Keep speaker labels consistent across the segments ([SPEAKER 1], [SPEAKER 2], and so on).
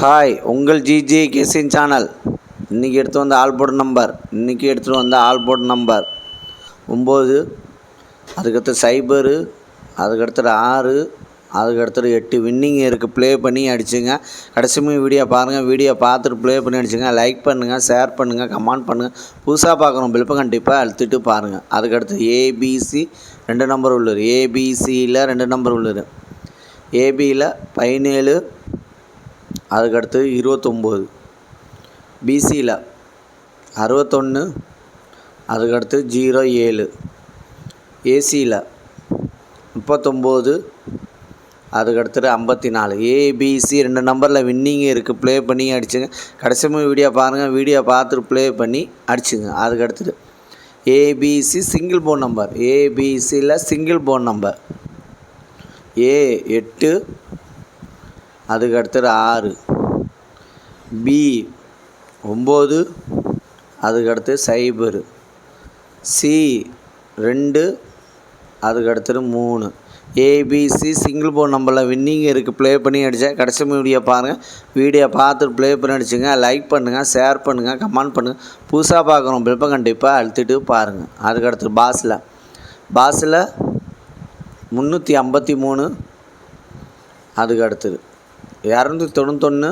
[SPEAKER 1] Hi, உங்கள் GJ கேசின் channel. இன்றைக்கி எடுத்து வந்த ஆல்போர்ட் நம்பர் 9, அதுக்கடுத்து 0, அதுக்கடுத்து 6, அதுக்கடுத்து 8 வின்னிங் இருக்குது. ப்ளே பண்ணி அடிச்சுங்க. கடைசி வீடியோ பாருங்கள். வீடியோ பார்த்துட்டு ப்ளே பண்ணி அடிச்சுங்க. லைக் பண்ணுங்கள், ஷேர் பண்ணுங்கள், கமெண்ட் பண்ணுங்கள். புதுசாக பார்க்குறோம் பில்ப்பை கண்டிப்பாக அழுத்திட்டு பாருங்கள். அதுக்கடுத்து ஏபிசி 2 நம்பர் உள்ளது. ஏபிசியில் 2 நம்பர் உள்ளது. ஏபியில் 17, அதுக்கடுத்து 29, பிசியில் 61, அதுக்கடுத்து 07, ஏசியில் 39, அதுக்கடுத்து 54. ஏபிசி 2 நம்பரில் வின்னிங் இருக்குது. ப்ளே பண்ணி அடிச்சுங்க. கடைசி வீடியோ பாருங்கள். வீடியோ பார்த்துட்டு ப்ளே பண்ணி அடிச்சுங்க. அதுக்கடுத்துட்டு ஏபிசி சிங்கிள் போன் நம்பர். ஏபிசியில் சிங்கிள் போன் நம்பர் A8, அதுக்கடுத்து 6, B9, அதுக்கடுத்து 0, C2, அதுக்கடுத்து 3. ஏபிசி சிங்கிள் போன் நம்பரில் வின்னிங் இருக்குது. ப்ளே பண்ணி அடித்தா கடைசி வீடியோ பாருங்கள். வீடியோ பார்த்துட்டு ப்ளே பண்ணி அடிச்சுங்க. லைக் பண்ணுங்கள், ஷேர் பண்ணுங்கள், கமெண்ட் பண்ணுங்கள். புதுசாக பார்க்குறோம் பில்ப்பை கண்டிப்பாக அழுத்திட்டு பாருங்கள். அதுக்கடுத்து பாஸில் 353, அதுக்கு அடுத்தது 291,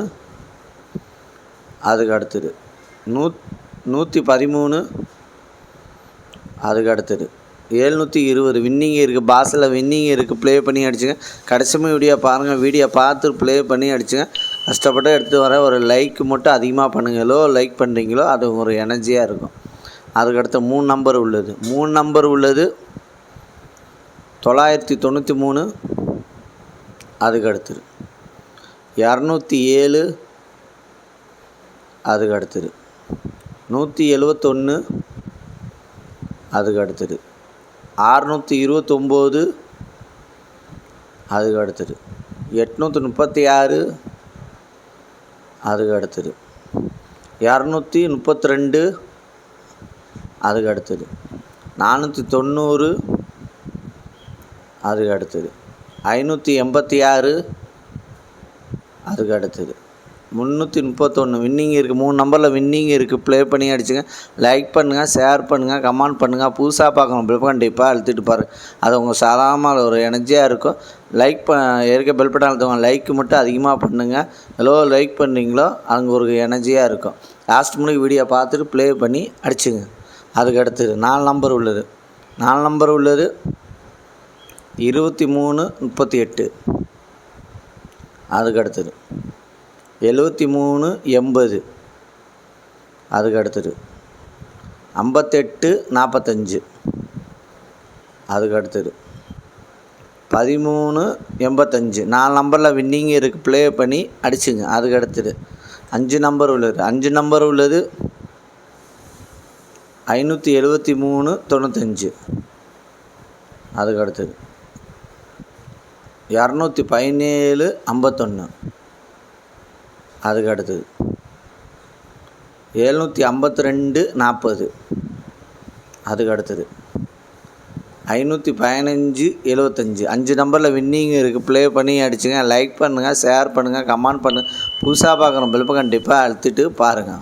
[SPEAKER 1] அதுக்கு அடுத்தது 113, அதுக்கு அடுத்தது 720 வின்னிங் இருக்குது. பாஸில் வின்னிங் இருக்குது. ப்ளே பண்ணி அடிச்சுங்க. கடைசி வீடியோ பாருங்கள். வீடியோ பார்த்து ப்ளே பண்ணி அடிச்சுங்க. கஷ்டப்பட்டு எடுத்து வர ஒரு லைக் மட்டும் அதிகமாக பண்ணுங்களோ, லைக் பண்ணுறீங்களோ அது ஒரு எனர்ஜியாக இருக்கும். அதுக்கடுத்து 3 நம்பர் உள்ளது. 3 நம்பர் உள்ளது 993, அதுக்கு அடுத்தது 207, அதுக்கு அடுத்தது 171, அதுக்கு அடுத்தது 629, அதுக்கு அடுத்தது 836, அதுக்கு அடுத்தது 232, அதுக்கு அடுத்தது 490, அதுக்கு அடுத்தது 586, அதுக்கு அடுத்தது 331 வின்னிங் இருக்குது. 3 நம்பரில் வின்னிங் இருக்குது. ப்ளே பண்ணி அடிச்சுங்க. லைக் பண்ணுங்கள், ஷேர் பண்ணுங்கள், கமெண்ட் பண்ணுங்கள். புதுசாக பார்க்கணும் பில்ப்பை கண்டிப்பாக அழுத்திட்டு பாருங்கள். அது உங்கள் சாதாரணமாக ஒரு எனர்ஜியாக இருக்கும். இருக்க பெல் பட்டன் அழுத்துவாங்க. லைக் மட்டும் அதிகமாக பண்ணுங்கள். எவ்வளோ லைக் பண்ணுறீங்களோ அங்கே ஒரு எனர்ஜியாக இருக்கும். லாஸ்ட் வீடியோ பார்த்துட்டு ப்ளே பண்ணி அடிச்சுங்க. அதுக்கு அடுத்தது 4 நம்பர் உள்ளது. 4 நம்பர் உள்ளது 2338, அதுக்கு அடுத்தது 7380, அதுக்கு அடுத்தது 5845, அதுக்கு அடுத்தது 1385. 4 நம்பரில் வின்னிங் இருக்குது. ப்ளே பண்ணி அடிச்சுங்க. அதுக்கு அடுத்தது 5 நம்பர் உள்ளது. 5 நம்பர் உள்ளது 573 95, அதுக்கு அடுத்தது 217 51, அதுக்கு அடுத்தது 752 40, அதுக்கு அடுத்தது 515 75. 5 நம்பரில் வின்னிங் இருக்குது. ப்ளே பண்ணி அடிச்சுங்க. லைக் பண்ணுங்கள், ஷேர் பண்ணுங்கள், கமெண்ட் பண்ணுங்கள். புதுசாக பார்க்குறோம் பில்ப்பை கண்டிப்பாக அழுத்திட்டு பாருங்கள்.